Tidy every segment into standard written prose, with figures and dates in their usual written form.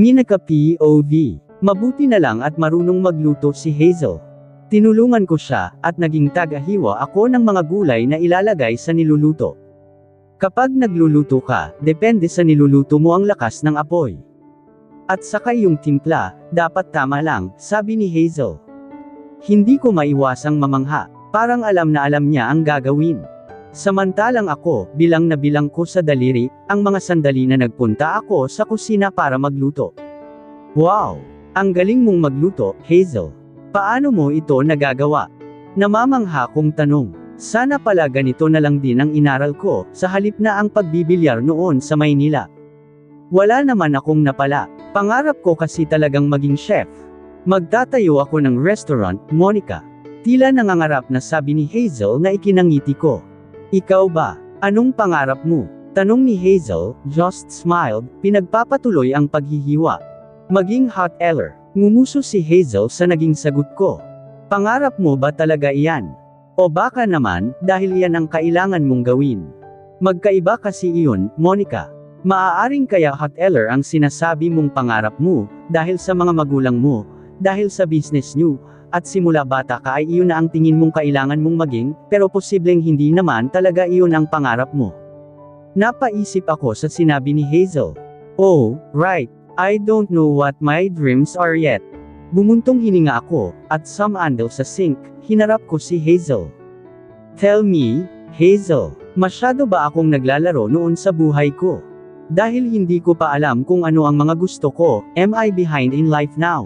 Minaka POV. Mabuti na lang at marunong magluto si Hazel. Tinulungan ko siya, at naging tagahiwa ako ng mga gulay na ilalagay sa niluluto. Kapag nagluluto ka, depende sa niluluto mo ang lakas ng apoy. At saka yung timpla, dapat tama lang, sabi ni Hazel. Hindi ko maiwasang mamangha, parang alam na alam niya ang gagawin. Samantalang ako, bilang na bilang ko sa daliri, ang mga sandali na nagpunta ako sa kusina para magluto. Wow! Ang galing mong magluto, Hazel. Paano mo ito nagagawa? Namamangha kong tanong. Sana pala ganito na lang din ang inaral ko, sa halip na ang pagbibilyar noon sa Maynila. Wala naman akong napala. Pangarap ko kasi talagang maging chef. Magtatayo ako ng restaurant, Monica. Tila nangangarap na sabi ni Hazel na ikinangiti ko. Ikaw ba? Anong pangarap mo? Tanong ni Hazel, just smiled, pinagpapatuloy ang paghihiwa. Maging hot eller. Ngumuso si Hazel sa naging sagot ko. Pangarap mo ba talaga iyan? O baka naman, dahil iyan ang kailangan mong gawin. Magkaiba kasi iyon, Monica. Maaaring kaya hot eller ang sinasabi mong pangarap mo, dahil sa mga magulang mo, dahil sa business nyo, at simula bata ka ay iyon na ang tingin mong kailangan mong maging, pero posibleng hindi naman talaga iyon ang pangarap mo. Napaisip ako sa sinabi ni Hazel. Oh, right. I don't know what my dreams are yet. Bumuntong hininga ako, at sumandal sa sink, hinarap ko si Hazel. Tell me, Hazel, masyado ba akong naglalaro noon sa buhay ko? Dahil hindi ko pa alam kung ano ang mga gusto ko, am I behind in life now?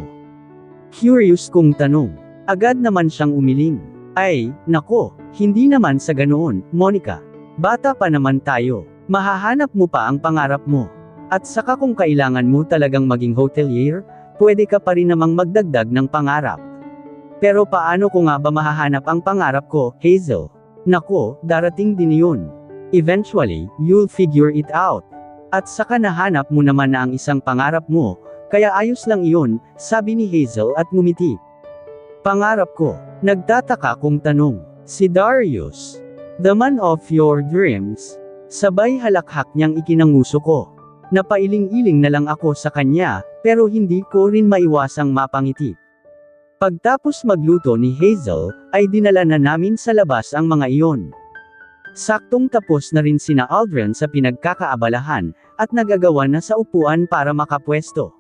Curious kong tanong. Agad naman siyang umiling. Ay, nako, hindi naman sa ganoon, Monica. Bata pa naman tayo. Mahahanap mo pa ang pangarap mo. At saka kung kailangan mo talagang maging hotelier, pwede ka pa rin namang magdagdag ng pangarap. Pero paano ko nga ba mahahanap ang pangarap ko, Hazel? Nako, darating din yun. Eventually, you'll figure it out. At saka nahanap mo naman na ang isang pangarap mo, kaya ayos lang iyon, sabi ni Hazel at ngumiti. Pangarap ko. Nagtataka kong tanong. Si Darius. The man of your dreams. Sabay halakhak niyang ikinanguso ko. Napailing-iling na lang ako sa kanya, pero hindi ko rin maiwasang mapangiti. Pagtapos magluto ni Hazel, ay dinala na namin sa labas ang mga iyon. Saktong tapos na rin sina Aldrin sa pinagkakaabalahan, at nagagawa na sa upuan para makapwesto.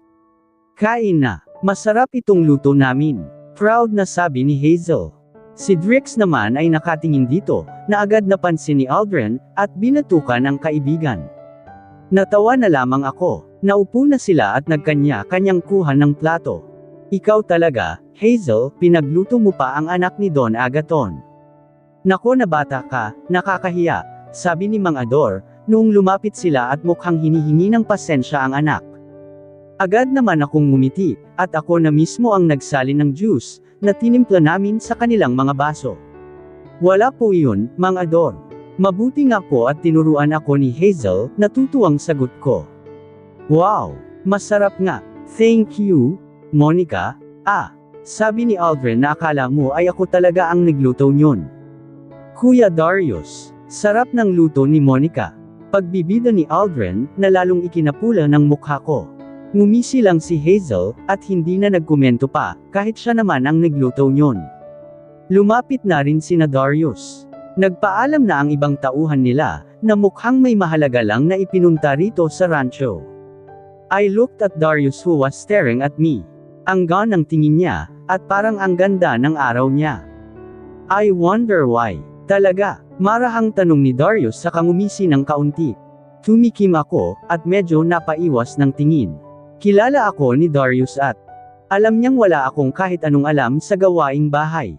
Kain na. Masarap itong luto namin. Proud na sabi ni Hazel. Si Drix naman ay nakatingin dito, na agad napansin ni Aldrin, at binatukan ang kaibigan. Natawa na lamang ako. Naupo na sila at nagkanya-kanyang kuha ng plato. Ikaw talaga, Hazel, pinagluto mo pa ang anak ni Don Agaton. Nako na bata ka, nakakahiya, sabi ni Mang Ador, noong lumapit sila at mukhang hinihingi ng pasensya ang anak. Agad naman akong ngumiti, at ako na mismo ang nagsalin ng juice, na tinimpla namin sa kanilang mga baso. Wala po iyon, Mang Ador. Mabuti nga po at tinuruan ako ni Hazel, natutuwang sagot ko. Wow! Masarap nga. Thank you, Monica. Sabi ni Aldrin na akala mo ay ako talaga ang nagluto nyon. Kuya Darius, sarap ng luto ni Monica. Pagbibida ni Aldrin, na lalong ikinapula ng mukha ko. Ngumisi lang si Hazel, at hindi na nagkomento pa, kahit siya naman ang nagluto nyon. Lumapit na rin sina Darius. Nagpaalam na ang ibang tauhan nila, na mukhang may mahalaga lang na ipinunta rito sa rancho. I looked at Darius who was staring at me. Ang gaan ang tingin niya, at parang ang ganda ng araw niya. I wonder why. Talaga, marahang tanong ni Darius sa kangumisi ng kaunti. Tumikim ako, at medyo napaiwas ng tingin. Kilala ako ni Darius at alam niyang wala akong kahit anong alam sa gawaing bahay.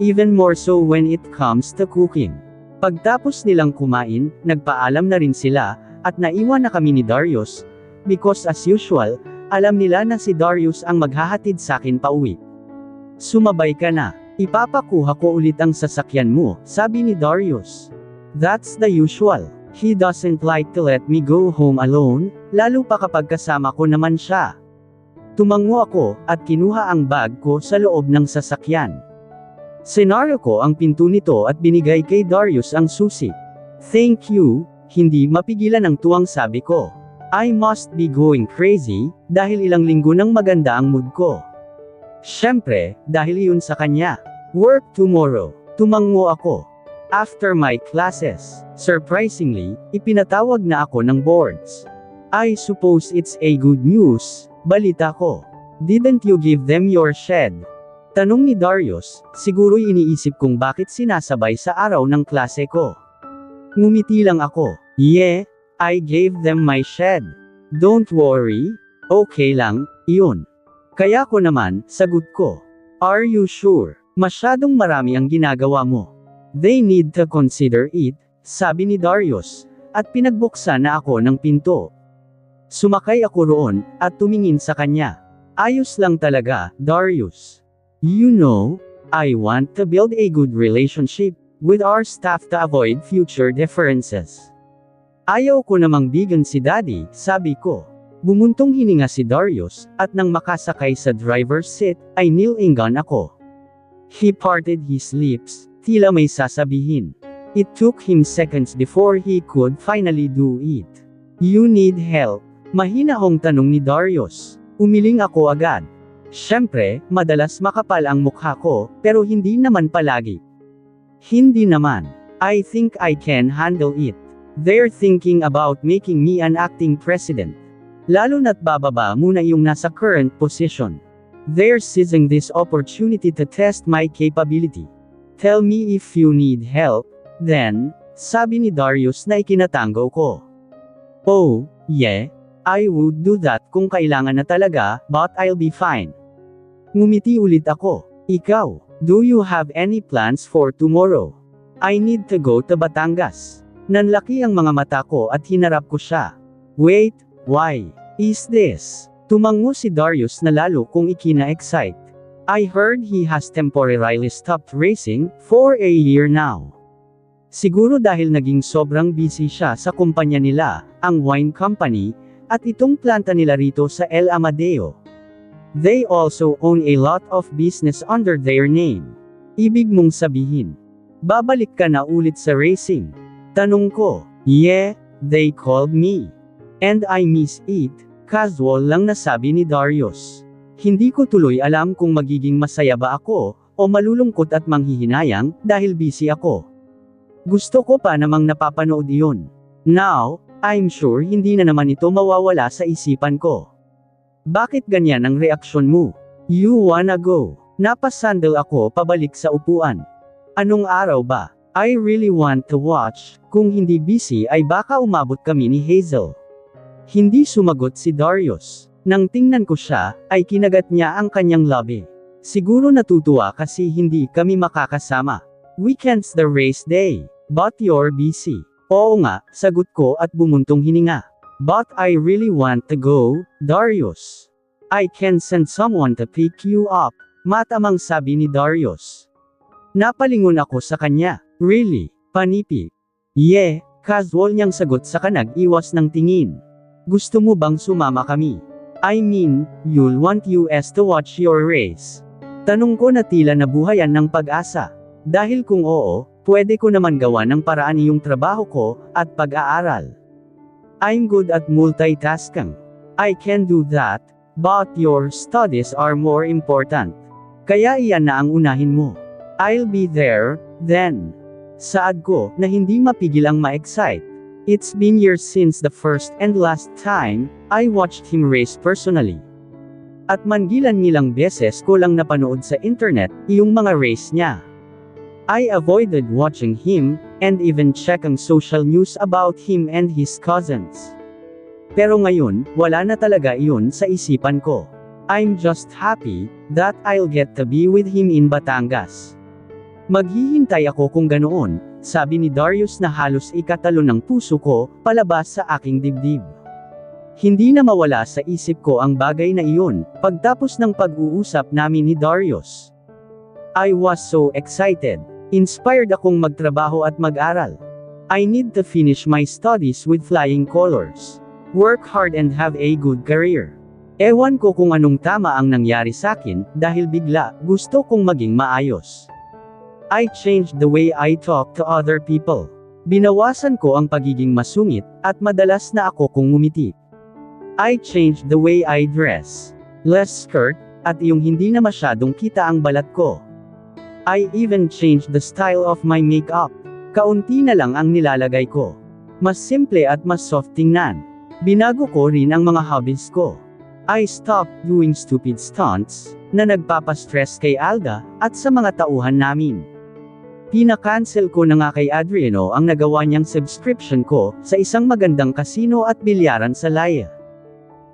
Even more so when it comes to cooking. Pagtapos nilang kumain, nagpaalam na rin sila, at naiwan na kami ni Darius, because as usual, alam nila na si Darius ang maghahatid sa akin pauwi. Sumabay ka na. Ipapakuha ko ulit ang sasakyan mo, sabi ni Darius. That's the usual. He doesn't like to let me go home alone, lalo pa kapag kasama ko naman siya. Tumango ako, at kinuha ang bag ko sa loob ng sasakyan. Senaryo ko ang pinto nito at binigay kay Darius ang susi. Thank you, hindi mapigilan ang tuwang sabi ko. I must be going crazy, dahil ilang linggo nang maganda ang mood ko. Siyempre, dahil iyon sa kanya. Work tomorrow. Tumango ako. After my classes, surprisingly, ipinatawag na ako ng boards. I suppose it's a good news, balita ko. Didn't you give them your shed? Tanong ni Darius, siguro'y iniisip kong bakit sinasabay sa araw ng klase ko. Ngumiti lang ako. Yeah, I gave them my shed. Don't worry. Okay lang, iyon. Kaya ko naman, sagot ko. Are you sure? Masyadong marami ang ginagawa mo. They need to consider it, sabi ni Darius, at pinagbuksan na ako ng pinto. Sumakay ako roon, at tumingin sa kanya. Ayos lang talaga, Darius. You know, I want to build a good relationship with our staff to avoid future differences. Ayaw ko namang bigan si Daddy, sabi ko. Bumuntong hininga si Darius, at nang makasakay sa driver's seat, ay nilingan ako. He parted his lips, tila may sasabihin. It took him seconds before he could finally do it. You need help? Mahinahong tanong ni Darius. Umiling ako agad. Siyempre, madalas makapal ang mukha ko, pero hindi naman palagi. Hindi naman. I think I can handle it. They're thinking about making me an acting president. Lalo na't bababa muna yung nasa current position. They're seizing this opportunity to test my capability. Tell me if you need help, then, sabi ni Darius na ikinatango ko. Oh, yeah, I would do that kung kailangan na talaga, but I'll be fine. Ngumiti ulit ako. Ikaw, do you have any plans for tomorrow? I need to go to Batangas. Nanlaki ang mga mata ko at hinarap ko siya. Wait, why is this? Tumango si Darius na lalo kung ikina-excite. I heard he has temporarily stopped racing for a year now. Siguro dahil naging sobrang busy siya sa kumpanya nila, ang wine company, at itong planta nila rito sa El Amadeo. They also own a lot of business under their name. Ibig mong sabihin, babalik ka na ulit sa racing? Tanong ko. Yeah, they called me. And I miss it. Casual lang nasabi ni Darius. Hindi ko tuloy alam kung magiging masaya ba ako, o malulungkot at manghihinayang, dahil busy ako. Gusto ko pa namang napapanood iyon. Now, I'm sure hindi na naman ito mawawala sa isipan ko. Bakit ganyan ang reaksyon mo? You wanna go? Napasandal ako pabalik sa upuan. Anong araw ba? I really want to watch. Kung hindi busy ay baka umabot kami ni Hazel. Hindi sumagot si Darius. Nang tingnan ko siya, ay kinagat niya ang kanyang labi. Siguro natutuwa kasi hindi kami makakasama. Weekend's the race day. But you're busy. Oo nga, sagot ko at bumuntong hininga. But I really want to go, Darius. I can send someone to pick you up. Matamang sabi ni Darius. Napalingon ako sa kanya. Really? Panipi? Yeah, casual niyang sagot sa kanag-iwas ng tingin. Gusto mo bang sumama kami? I mean, you'll want us to watch your race. Tanong ko na tila nabuhayan ng pag-asa. Dahil kung oo, pwede ko naman gawa ng paraan yung trabaho ko, at pag-aaral. I'm good at multitasking. I can do that, but your studies are more important. Kaya iyan na ang unahin mo. I'll be there, then. Saad ko, na hindi mapigil ang ma-excite. It's been years since the first and last time I watched him race personally. At mangilan-ngilang beses ko lang napanood sa internet yung mga race niya. I avoided watching him, and even checking social news about him and his cousins. Pero ngayon, wala na talaga iyon sa isipan ko. I'm just happy that I'll get to be with him in Batangas. Maghihintay ako kung ganoon, sabi ni Darius na halos ikatalo ng puso ko, palabas sa aking dibdib. Hindi na mawala sa isip ko ang bagay na iyon, pagtapos ng pag-uusap namin ni Darius. I was so excited. Inspired akong magtrabaho at mag-aral. I need to finish my studies with flying colors. Work hard and have a good career. Ewan ko kung anong tama ang nangyari sakin, dahil bigla, gusto kong maging maayos. I changed the way I talk to other people. Binawasan ko ang pagiging masungit, at madalas na ako kung ngumiti. I changed the way I dress. Less skirt, at yung hindi na masyadong kita ang balat ko. I even changed the style of my makeup. Kaunti na lang ang nilalagay ko. Mas simple at mas soft tingnan. Binago ko rin ang mga hobbies ko. I stopped doing stupid stunts, na nagpapastress kay Alda, at sa mga tauhan namin. Pinakancel ko na nga kay Adriano ang nagawa niyang subscription ko, sa isang magandang kasino at bilyaran sa Laya.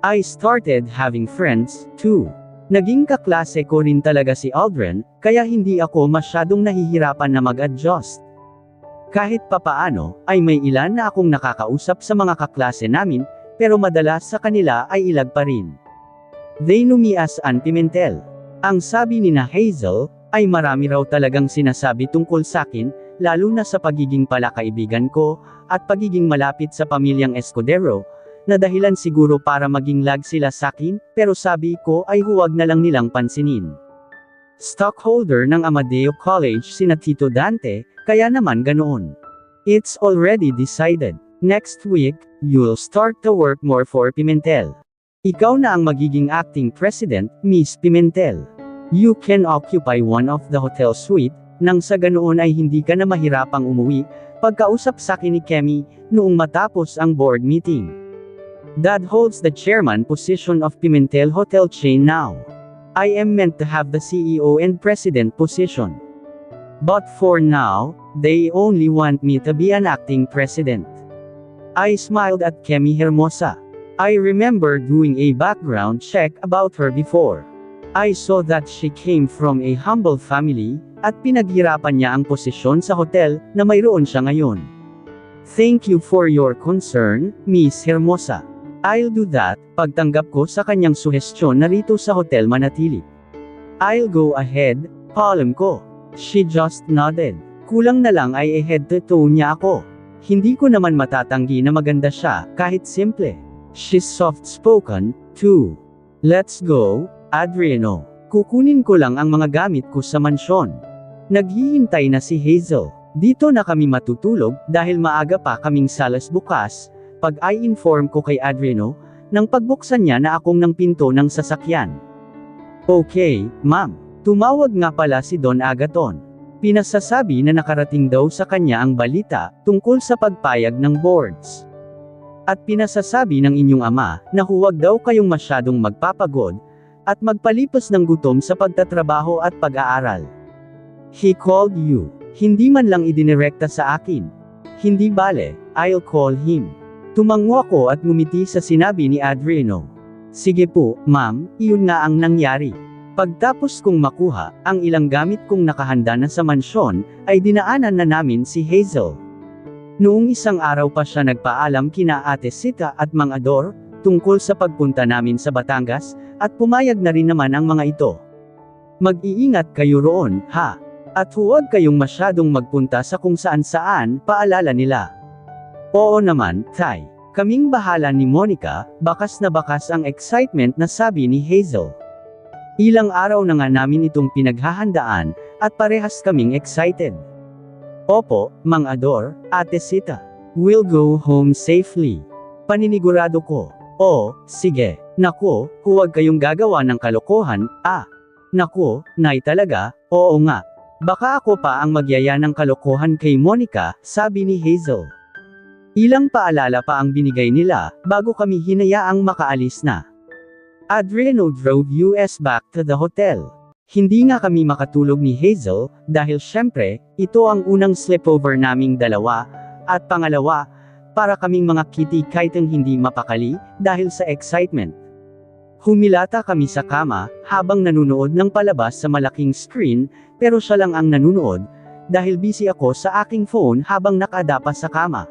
I started having friends, too. Naging kaklase ko rin talaga si Aldrin, kaya hindi ako masyadong nahihirapan na mag-adjust. Kahit papaano, ay may ilan na akong nakakausap sa mga kaklase namin, pero madalas sa kanila ay ilag pa rin. They knew me as Ann Pimentel. Ang sabi ni na Hazel, ay marami raw talagang sinasabi tungkol sakin, lalo na sa pagiging palakaibigan ko, at pagiging malapit sa pamilyang Escudero, na dahilan siguro para maging lag sila sakin, pero sabi ko ay huwag na lang nilang pansinin. Stockholder ng Amadeo College sina Tito Dante, kaya naman ganoon. It's already decided. Next week, you'll start to work more for Pimentel. Ikaw na ang magiging acting president, Miss Pimentel. You can occupy one of the hotel suite, nang sa ganoon ay hindi ka na mahirapang umuwi, pagkausap sa akin ni Kemi, noong matapos ang board meeting. Dad holds the chairman position of Pimentel Hotel Chain now. I am meant to have the CEO and president position. But for now, they only want me to be an acting president. I smiled at Kemi Hermosa. I remember doing a background check about her before. I saw that she came from a humble family, at pinaghirapan niya ang posisyon sa hotel, na mayroon siya ngayon. Thank you for your concern, Miss Hermosa. I'll do that, pagtanggap ko sa kanyang suhestyon na rito sa Hotel Manatili. I'll go ahead, palm ko. She just nodded. Kulang na lang ay head to toe niya ako. Hindi ko naman matatanggi na maganda siya, kahit simple. She's soft-spoken, too. Let's go, Adriano. Kukunin ko lang ang mga gamit ko sa mansyon. Naghihintay na si Hazel. Dito na kami matutulog, dahil maaga pa kaming salas bukas, pag-i-inform ko kay Adriano, nang pagbuksan niya na akong ng pinto ng sasakyan. Okay, ma'am. Tumawag nga pala si Don Agaton. Pinasasabi na nakarating daw sa kanya ang balita, tungkol sa pagpayag ng boards. At pinasasabi ng inyong ama, na huwag daw kayong masyadong magpapagod, at magpalipos ng gutom sa pagtatrabaho at pag-aaral. He called you. Hindi man lang idinirekta sa akin. Hindi bale, I'll call him. Tumango ako at ngumiti sa sinabi ni Adriano. Sige po, ma'am, iyon nga ang nangyari. Pagtapos kong makuha, ang ilang gamit kong nakahanda na sa mansyon, ay dinaanan na namin si Hazel. Noong isang araw pa siya nagpaalam kina Ate Sita at Mang Ador, tungkol sa pagpunta namin sa Batangas, at pumayag na rin naman ang mga ito. Mag-iingat kayo roon, ha? At huwag kayong masyadong magpunta sa kung saan-saan, paalala nila. Oo naman, Tay. Kaming bahala ni Monica, bakas na bakas ang excitement na sabi ni Hazel. Ilang araw na nga namin itong pinaghahandaan, at parehas kaming excited. Opo, Mang Ador, Ate Sita. We'll go home safely. Paninigurado ko. Oo, sige. Naku, huwag kayong gagawa ng kalokohan, Naku, Nay talaga, oo nga. Baka ako pa ang magyaya ng kalokohan kay Monica, sabi ni Hazel. Ilang paalala pa ang binigay nila, bago kami hinayaang makaalis na. Adriano drove us back to the hotel. Hindi nga kami makatulog ni Hazel, dahil syempre, ito ang unang sleepover naming dalawa, at pangalawa, para kaming mga kitty kiteng hindi mapakali, dahil sa excitement. Humilata kami sa kama, habang nanunood ng palabas sa malaking screen, pero siya lang ang nanunood, dahil busy ako sa aking phone habang nakadapa sa kama.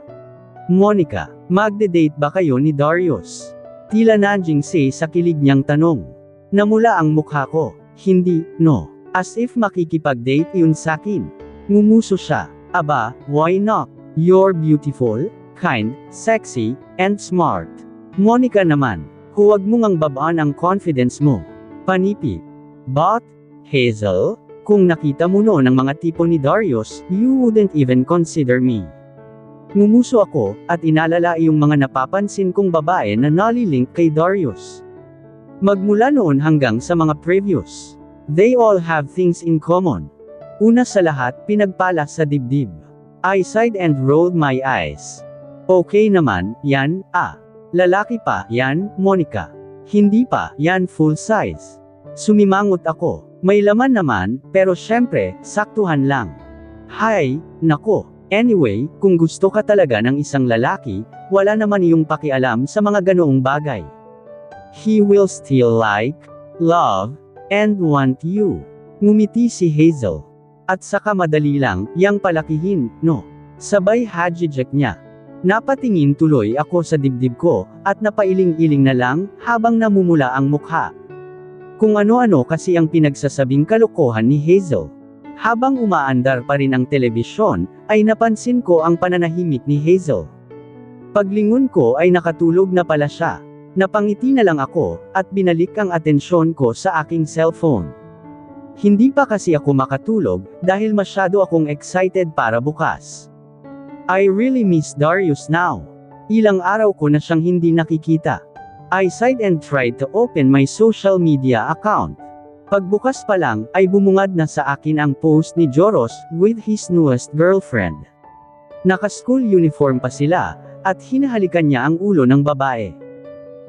Monica, magde-date ba kayo ni Darius? Tila nanjing sa kilig niyang tanong. Namula ang mukha ko. Hindi, no. As if makikipag-date yun sakin. Ngumuso siya. Aba, why not? You're beautiful, kind, sexy, and smart. Monica naman, huwag mo ngang babaan ang confidence mo. Panipi. But, Hazel, kung nakita mo noon ang mga tipo ni Darius, you wouldn't even consider me. Ngumuso ako, at inalala yung mga napapansin kong babae na nalilink kay Darius. Magmula noon hanggang sa mga previews. They all have things in common. Una sa lahat, pinagpala sa dibdib. I sighed and rolled my eyes. Okay naman, yan, Lalaki pa, yan, Monica. Hindi pa, yan full size. Sumimangot ako. May laman naman, pero syempre, saktuhan lang. Hay, nako. Anyway, kung gusto ka talaga ng isang lalaki, wala naman iyong pakialam sa mga ganoong bagay. He will still like, love, and want you. Ngumiti si Hazel. At saka madali lang, yang palakihin, no? Sabay hajijek niya. Napatingin tuloy ako sa dibdib ko, at napailing-iling na lang, habang namumula ang mukha. Kung ano-ano kasi ang pinagsasabing kalokohan ni Hazel. Habang umaandar pa rin ang telebisyon, ay napansin ko ang pananahimik ni Hazel. Paglingon ko ay nakatulog na pala siya. Napangiti na lang ako, at binalik ang atensyon ko sa aking cellphone. Hindi pa kasi ako makatulog, dahil masyado akong excited para bukas. I really miss Darius now. Ilang araw ko na siyang hindi nakikita. I sighed and tried to open my social media account. Pagbukas pa lang, ay bumungad na sa akin ang post ni Joros, with his newest girlfriend. Naka-school uniform pa sila, at hinahalikan niya ang ulo ng babae.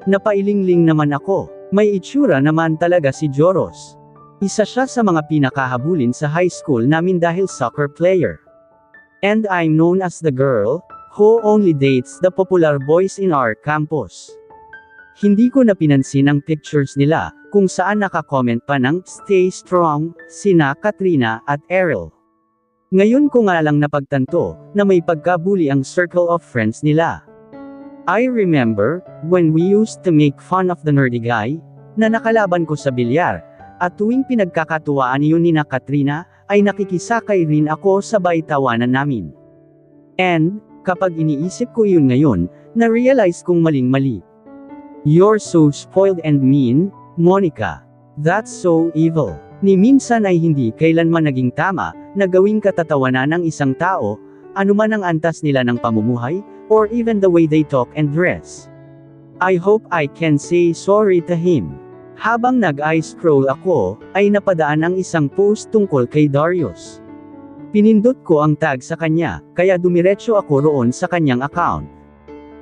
Napailingling naman ako, may itsura naman talaga si Joros. Isa siya sa mga pinakahabulin sa high school namin dahil soccer player. And I'm known as the girl, who only dates the popular boys in our campus. Hindi ko na pinansin ang pictures nila, kung saan naka-comment pa ng "Stay strong" sina Katrina at Errol. Ngayon ko nga lang napagtanto, na may pagkabuli ang circle of friends nila. I remember, when we used to make fun of the nerdy guy, na nakalaban ko sa bilyar, at tuwing pinagkakatuwaan yun ni Katrina, ay nakikisakay rin ako sabay tawanan namin. And, kapag iniisip ko yun ngayon, na-realize kong maling-mali. You're so spoiled and mean, Monica. That's so evil. Ni minsan ay hindi kailanman naging tama, na gawing katatawanan ng isang tao, anuman ang antas nila ng pamumuhay, or even the way they talk and dress. I hope I can say sorry to him. Habang nag-eye scroll ako, ay napadaan ang isang post tungkol kay Darius. Pinindot ko ang tag sa kanya, kaya dumiretso ako roon sa kanyang account.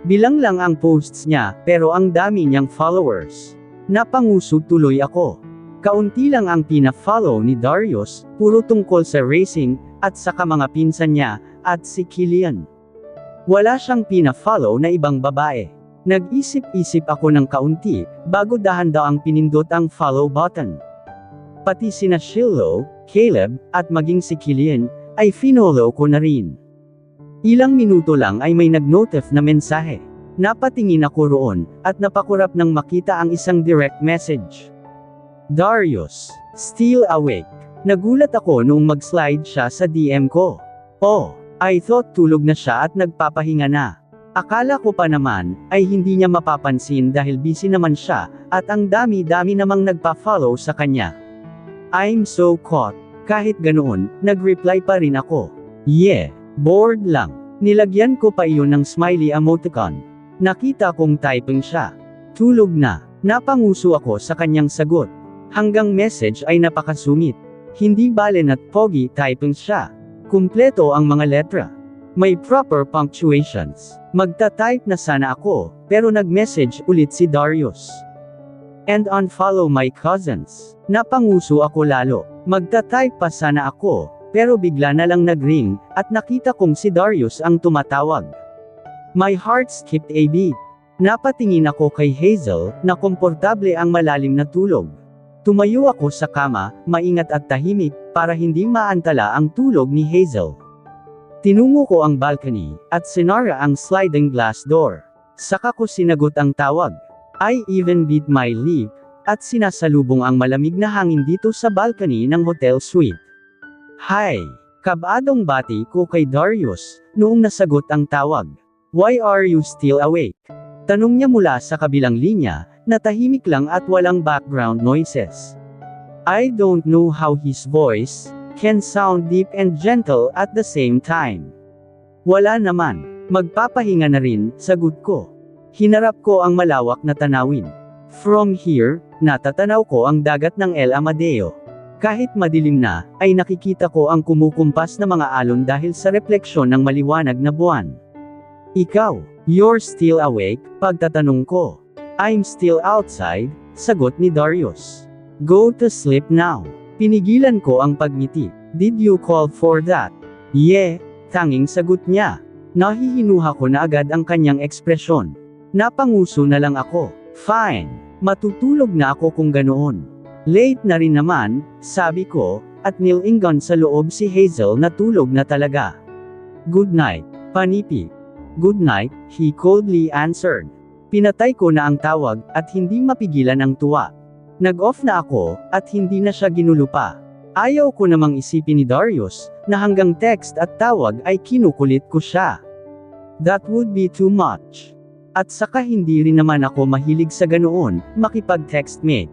Bilang lang ang posts niya, pero ang dami niyang followers. Napanguso tuloy ako. Kaunti lang ang pina-follow ni Darius, puro tungkol sa racing, at saka mga pinsan niya, at si Killian. Wala siyang pina-follow na ibang babae. Nag-isip-isip ako ng kaunti, bago dahan-daang pinindot ang follow button. Pati sina Shiloh, Caleb, at maging si Killian, ay finollow ko na rin. Ilang minuto lang ay may nag-notif na mensahe. Napatingin ako roon, at napakurap nang makita ang isang direct message. Darius, still awake. Nagulat ako noong mag-slide siya sa DM ko. Oh, I thought tulog na siya at nagpapahinga na. Akala ko pa naman, ay hindi niya mapapansin dahil busy naman siya, at ang dami-dami namang nagpa-follow sa kanya. I'm so caught. Kahit ganoon, nag-reply pa rin ako. Yeah. Bored lang. Nilagyan ko pa iyon ng smiley emoticon. Nakita kong typing siya. Tulog na. Napanguso ako sa kanyang sagot. Hanggang message ay napakasungit. Hindi bale na't pogi typing siya. Kumpleto ang mga letra. May proper punctuations. Magta-type na sana ako, pero nag-message ulit si Darius. And unfollow my cousins. Napanguso ako lalo. Magta-type pa sana ako, pero bigla na lang nag-ring, at nakita kong si Darius ang tumatawag. My heart skipped a beat. Napatingin ako kay Hazel, na komportable ang malalim na tulog. Tumayo ako sa kama, maingat at tahimik, para hindi maantala ang tulog ni Hazel. Tinungo ko ang balcony, at sinara ang sliding glass door. Saka ko sinagot ang tawag. I even beat my lip, at sinasalubong ang malamig na hangin dito sa balcony ng hotel suite. Hi! Kabadong bati ko kay Darius, noong nasagot ang tawag. Why are you still awake? Tanong niya mula sa kabilang linya, na tahimik lang at walang background noises. I don't know how his voice can sound deep and gentle at the same time. Wala naman. Magpapahinga na rin, sagot ko. Hinarap ko ang malawak na tanawin. From here, natatanaw ko ang dagat ng El Amadeo. Kahit madilim na, ay nakikita ko ang kumukumpas na mga alon dahil sa refleksyon ng maliwanag na buwan. Ikaw, you're still awake? Pagtatanong ko. I'm still outside, sagot ni Darius. Go to sleep now. Pinigilan ko ang pagngiti. Did you call for that? Yeah, tanging sagot niya. Nahihinuha ko na agad ang kanyang ekspresyon. Napanguso na lang ako. Fine, matutulog na ako kung ganoon. Late na rin naman, sabi ko, at nilingon sa loob si Hazel na tulog na talaga. Good night, Panipi. Good night, he coldly answered. Pinatay ko na ang tawag, at hindi mapigilan ang tuwa. Nag-off na ako, at hindi na siya ginulo pa. Ayaw ko namang isipin ni Darius, na hanggang text at tawag ay kinukulit ko siya. That would be too much. At saka hindi rin naman ako mahilig sa ganoon, makipag-textmate.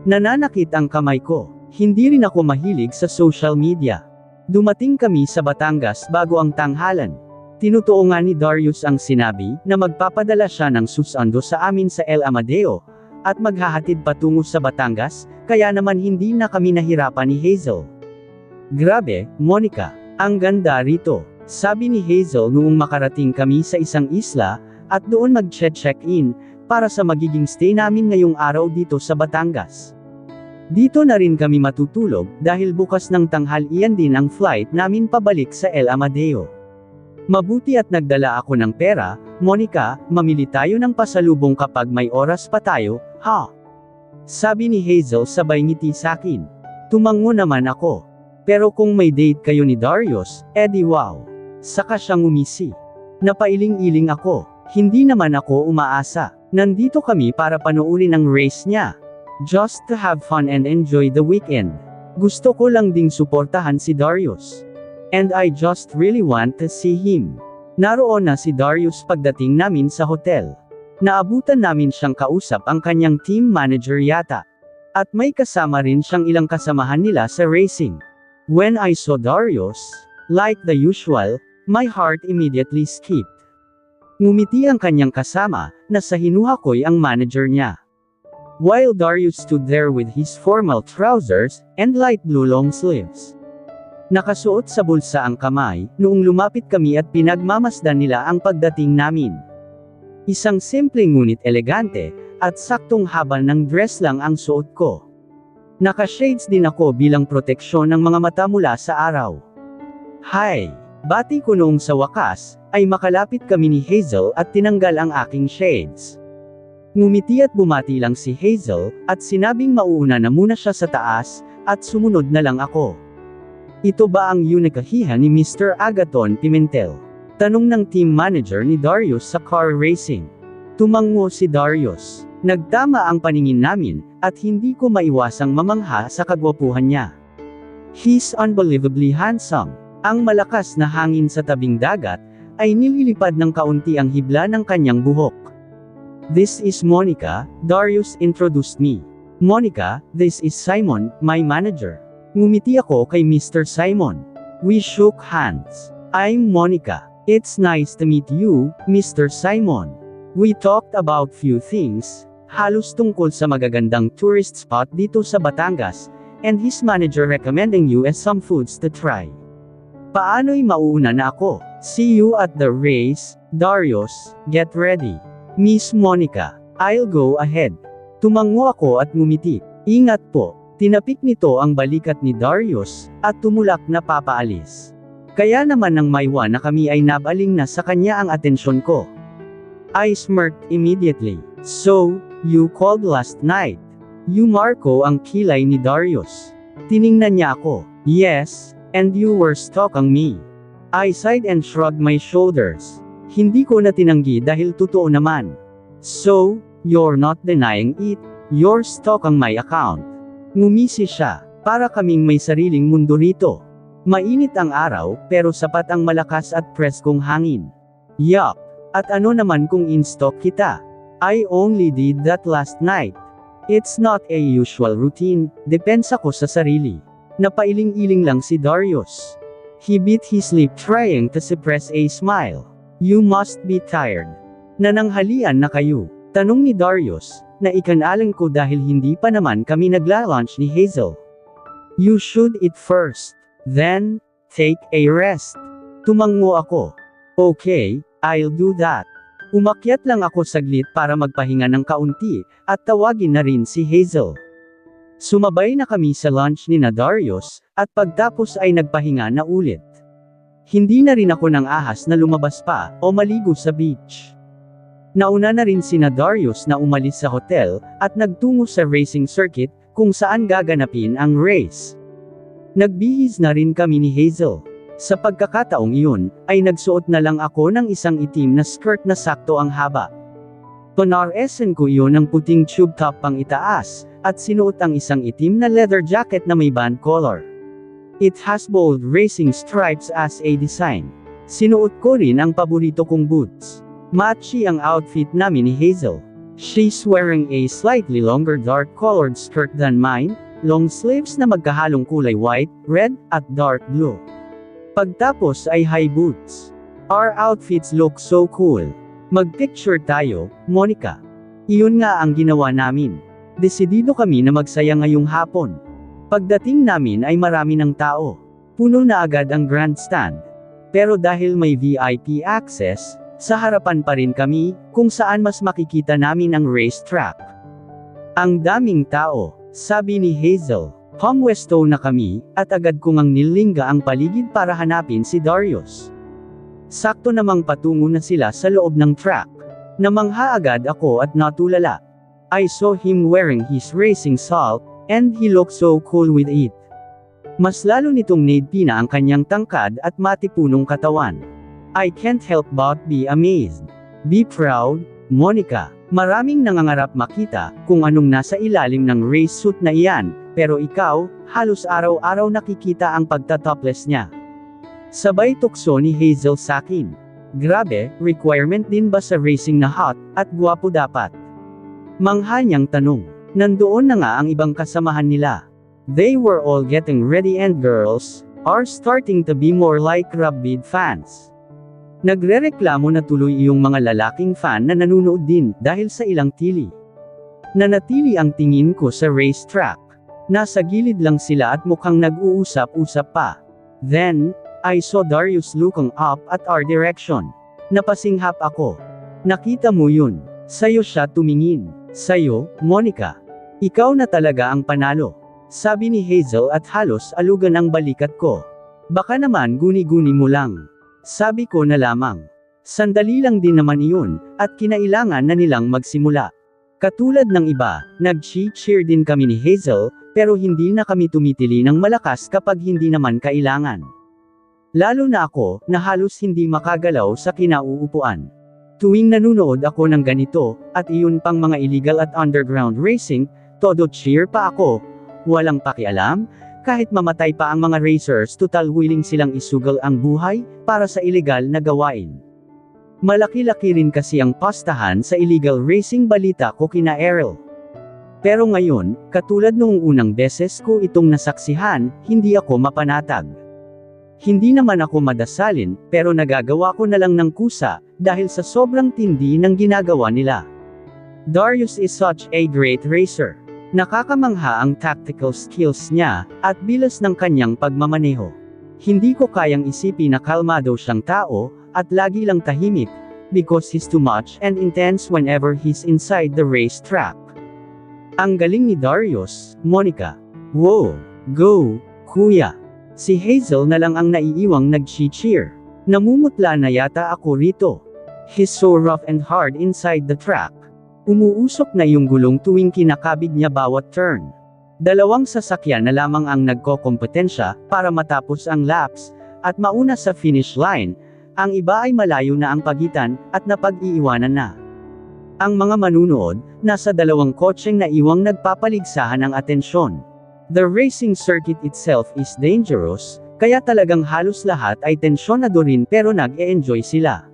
Nananakit ang kamay ko. Hindi rin ako mahilig sa social media. Dumating kami sa Batangas bago ang tanghalan. Tinutuo nga ni Darius ang sinabi na magpapadala siya ng susundo sa amin sa El Amadeo, at maghahatid patungo sa Batangas, kaya naman hindi na kami nahirapan ni Hazel. Grabe, Monica, ang ganda rito, sabi ni Hazel noong makarating kami sa isang isla, at doon mag-check-in, para sa magiging stay namin ngayong araw dito sa Batangas. Dito na rin kami matutulog, dahil bukas ng tanghalian din ang flight namin pabalik sa El Amadeo. Mabuti at nagdala ako ng pera, Monica, mamili tayo ng pasalubong kapag may oras pa tayo, ha? Sabi ni Hazel sabay ngiti sakin. Tumango naman ako. Pero kung may date kayo ni Darius, edi wow. Saka siyang umisi. Napailing-iling ako. Hindi naman ako umaasa. Nandito kami para panoorin ang race niya. Just to have fun and enjoy the weekend. Gusto ko lang ding suportahan si Darius. And I just really want to see him. Naroon na si Darius pagdating namin sa hotel. Naabutan namin siyang kausap ang kanyang team manager yata. At may kasama rin siyang ilang kasamahan nila sa racing. When I saw Darius, like the usual, my heart immediately skipped. Ngumiti ang kanyang kasama, na sa hinuha ko'y ang manager niya. While Darius stood there with his formal trousers, and light blue long sleeves. Nakasuot sa bulsa ang kamay, noong lumapit kami at pinagmamasdan nila ang pagdating namin. Isang simple ngunit elegante, at saktong haba ng dress lang ang suot ko. Naka-shades din ako bilang proteksyon ng mga mata mula sa araw. Hi! Bati ko noong sa wakas, ay makalapit kami ni Hazel at tinanggal ang aking shades. Ngumiti at bumati lang si Hazel, at sinabing mauuna na muna siya sa taas, at sumunod na lang ako. Ito ba ang unikahihan ni Mr. Agaton Pimentel? Tanong ng team manager ni Darius sa car racing. Tumango si Darius. Nagtama ang paningin namin, at hindi ko maiwasang mamangha sa kagwapuhan niya. He's unbelievably handsome. Ang malakas na hangin sa tabing dagat, ay nililipad ng kaunti ang hibla ng kanyang buhok. This is Monica, Darius introduced me. Monica, this is Simon, my manager. Ngumiti ako kay Mr. Simon. We shook hands. I'm Monica. It's nice to meet you, Mr. Simon. We talked about few things, halos tungkol sa magagandang tourist spot dito sa Batangas, and his manager recommending you as some foods to try. Paano'y mauuna na ako? See you at the race, Darius, get ready. Miss Monica, I'll go ahead. Tumango ako at ngumiti. Ingat po. Tinapik nito ang balikat ni Darius, at tumulak na papaalis. Kaya naman nang maiwa na kami ay nabaling na sa kanya ang atensyon ko. I smirked immediately. So, you called last night. You Marco ang kilay ni Darius. Tiningnan niya ako. Yes, and you were stalking me. I sighed and shrugged my shoulders. Hindi ko na tinanggi dahil totoo naman. So, you're not denying it, you're stalking my account. Ngumisi siya, para kaming may sariling mundo rito. Mainit ang araw, pero sapat ang malakas at preskong hangin. Yup, at ano naman kung in-stalk kita? I only did that last night. It's not a usual routine, depensa ko sa sarili. Napailing-iling lang si Darius. He bit his lip trying to suppress a smile. You must be tired. Nananghalian na kayo. Tanong ni Darius, na ikanalan ko dahil hindi pa naman kami nagla-lunch ni Hazel. You should eat first. Then, take a rest. Tumango ako. Okay, I'll do that. Umakyat lang ako saglit para magpahinga ng kaunti, at tawagin na rin si Hazel. Sumabay na kami sa lunch ni Darius, at pagtapos ay nagpahinga na ulit. Hindi na rin ako nang ahas na lumabas pa, o maligo sa beach. Nauna na rin si Darius na umalis sa hotel, at nagtungo sa racing circuit, kung saan gaganapin ang race. Nagbihis na rin kami ni Hazel. Sa pagkakataong iyon, ay nagsuot na lang ako ng isang itim na skirt na sakto ang haba. Panaresan ko iyon ng puting tube top pang itaas, at sinuot ang isang itim na leather jacket na may band collar. It has bold racing stripes as a design. Sinuot ko rin ang paborito kong boots. Matchy ang outfit namin ni Hazel. She's wearing a slightly longer dark colored skirt than mine, long sleeves na magkahalong kulay white, red, at dark blue. Pagtapos ay high boots. Our outfits look so cool. Mag-picture tayo, Monica. Iyon nga ang ginawa namin. Desidido kami na magsaya ngayong hapon. Pagdating namin ay marami ng tao. Puno na agad ang grandstand. Pero dahil may VIP access, sa harapan pa rin kami, kung saan mas makikita namin ang racetrack. Ang daming tao, sabi ni Hazel. Pumwesto na kami, at agad kong ang nilingga ang paligid para hanapin si Darius. Sakto namang patungo na sila sa loob ng track. Namangha agad ako at natulala. I saw him wearing his racing salt, and he looked so cool with it. Mas lalo nitong naidpina ang kanyang tangkad at matipunong katawan. I can't help but be amazed. Be proud, Monica. Maraming nangangarap makita kung anong nasa ilalim ng race suit na iyan, pero ikaw, halos araw-araw nakikita ang pagtatopless niya. Sabay tukso ni Hazel sakin. Grabe, requirement din ba sa racing na hot, at gwapo dapat? Mangha niyang tanong. Nandoon na nga ang ibang kasamahan nila. They were all getting ready and girls are starting to be more like rugby fans. Nagrereklamo na tuloy yung mga lalaking fan na nanunood din dahil sa ilang tili. Nanatili ang tingin ko sa racetrack. Nasa gilid lang sila at mukhang nag-uusap-usap pa. Then, I saw Darius looking up at our direction. Napasinghap ako. Nakita mo yun. Sayo siya tumingin. Sayo, Monica. Ikaw na talaga ang panalo. Sabi ni Hazel at halos alugan ang balikat ko. Baka naman guni-guni mo lang. Sabi ko na lamang. Sandali lang din naman iyon, at kinailangan na nilang magsimula. Katulad ng iba, nag-cheer din kami ni Hazel, pero hindi na kami tumitili ng malakas kapag hindi naman kailangan. Lalo na ako, na halos hindi makagalaw sa kinauupuan. Tuwing nanunood ako ng ganito, at iyon pang mga illegal at underground racing, todo cheer pa ako. Walang pakialam, kahit mamatay pa ang mga racers, total willing silang isugal ang buhay, para sa illegal na gawain. Malaki-laki rin kasi ang pastahan sa illegal racing balita ko kina Errol. Pero ngayon, katulad noong unang beses ko itong nasaksihan, hindi ako mapanatag. Hindi naman ako madasalin, pero nagagawa ko na lang ng kusa, dahil sa sobrang tindi ng ginagawa nila. Darius is such a great racer. Nakakamangha ang tactical skills niya, at bilas ng kanyang pagmamaneho. Hindi ko kayang isipin na kalmado siyang tao, at lagi lang tahimik, because he's too much and intense whenever he's inside the racetrack. Ang galing ni Darius, Monica. Wow, go, kuya. Si Hazel na lang ang naiiwang nag-cheer. Namumutla na yata ako rito. He's so rough and hard inside the track. Umuusok na yung gulong tuwing kinakabig niya bawat turn. Dalawang sasakyan na lamang ang nagkokompetensya para matapos ang laps, at mauna sa finish line. Ang iba ay malayo na ang pagitan, at napag-iiwanan na. Ang mga manunood, nasa dalawang kotseng na iwang nagpapaligsahan ng atensyon. The racing circuit itself is dangerous, kaya talagang halos lahat ay tensyonado rin pero nag-e-enjoy sila.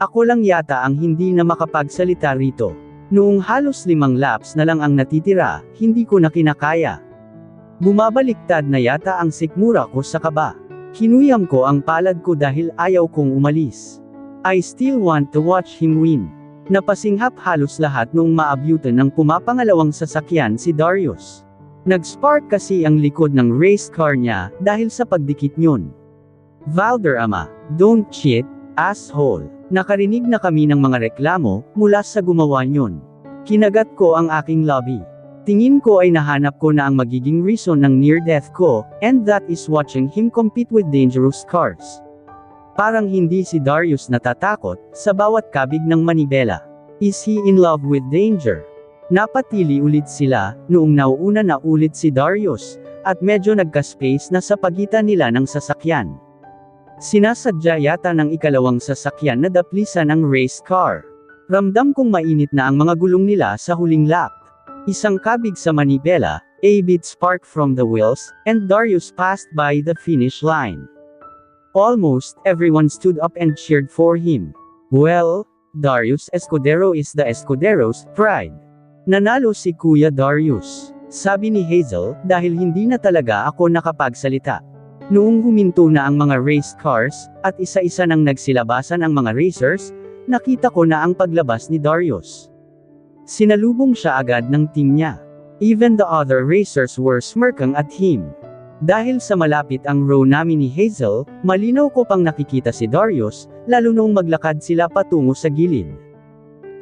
Ako lang yata ang hindi na makapagsalita rito. Noong halos 5 laps na lang ang natitira, hindi ko na kinakaya. Bumabaliktad na yata ang sikmura ko sa kaba. Kinuyam ko ang palad ko dahil ayaw kong umalis. I still want to watch him win. Napasinghap halos lahat noong maabyutan ng pumapangalawang sasakyan si Darius. Nag-spark kasi ang likod ng race car niya dahil sa pagdikit niyon. Valderrama, don't cheat, asshole. Nakarinig na kami ng mga reklamo mula sa gumawa niyon. Kinagat ko ang aking lobby. Tingin ko ay nahanap ko na ang magiging reason ng near-death ko, and that is watching him compete with dangerous cars. Parang hindi si Darius natatakot sa bawat kabig ng manibela. Is he in love with danger? Napatili ulit sila, noong nauuna na ulit si Darius, at medyo nagka-space na sa pagitan nila ng sasakyan. Sinasadya yata ng ikalawang sasakyan na daplisan ang race car. Ramdam kong mainit na ang mga gulong nila sa huling lap. Isang kabig sa manibela, a bit spark from the wheels, and Darius passed by the finish line. Almost everyone stood up and cheered for him. Well, Darius Escudero is the Escudero's pride. Nanalo si Kuya Darius, sabi ni Hazel, dahil hindi na talaga ako nakapagsalita. Noong huminto na ang mga race cars, at isa-isa nang nagsilabasan ang mga racers, nakita ko na ang paglabas ni Darius. Sinalubong siya agad ng team niya. Even the other racers were smirking at him. Dahil sa malapit ang row namin ni Hazel, malinaw ko pang nakikita si Darius, lalo noong maglakad sila patungo sa gilid.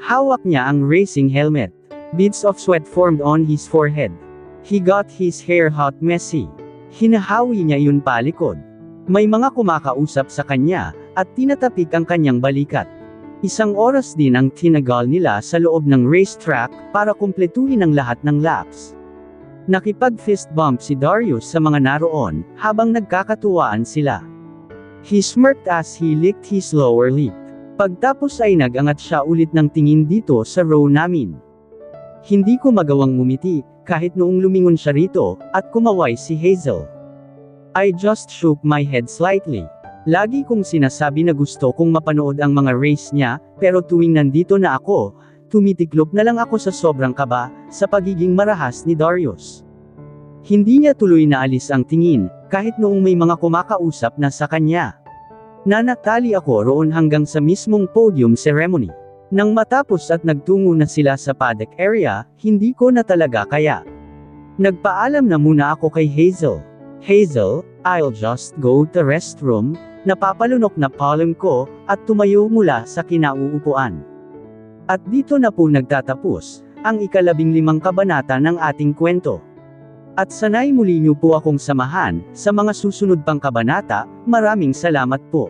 Hawak niya ang racing helmet. Beads of sweat formed on his forehead. He got his hair hot messy. Hinahawi niya yun palikod. May mga kumakausap sa kanya, at tinatapik ang kanyang balikat. Isang oras din ang tinagal nila sa loob ng racetrack, para kumpletuhin ang lahat ng laps. Nakipag-fist bump si Darius sa mga naroon, habang nagkakatuwaan sila. He smirked as he licked his lower lip. Pagtapos ay nag-angat siya ulit ng tingin dito sa row namin. Hindi ko magawang ngumiti, kahit noong lumingon siya rito, at kumaway si Hazel. I just shook my head slightly. Lagi kong sinasabi na gusto kong mapanood ang mga race niya, pero tuwing nandito na ako, tumitiklop na lang ako sa sobrang kaba, sa pagiging marahas ni Darius. Hindi niya tuloy naalis ang tingin, kahit noong may mga kumakausap na sa kanya. Nanatali ako roon hanggang sa mismong podium ceremony. Nang matapos at nagtungo na sila sa paddock area, hindi ko na talaga kaya. Nagpaalam na muna ako kay Hazel. Hazel, I'll just go to restroom, napapalunok na palm ko, at tumayo mula sa kinauupuan. At dito na po nagtatapos, ang 15 kabanata ng ating kwento. At sanay muli niyo po akong samahan, sa mga susunod pang kabanata. Maraming salamat po.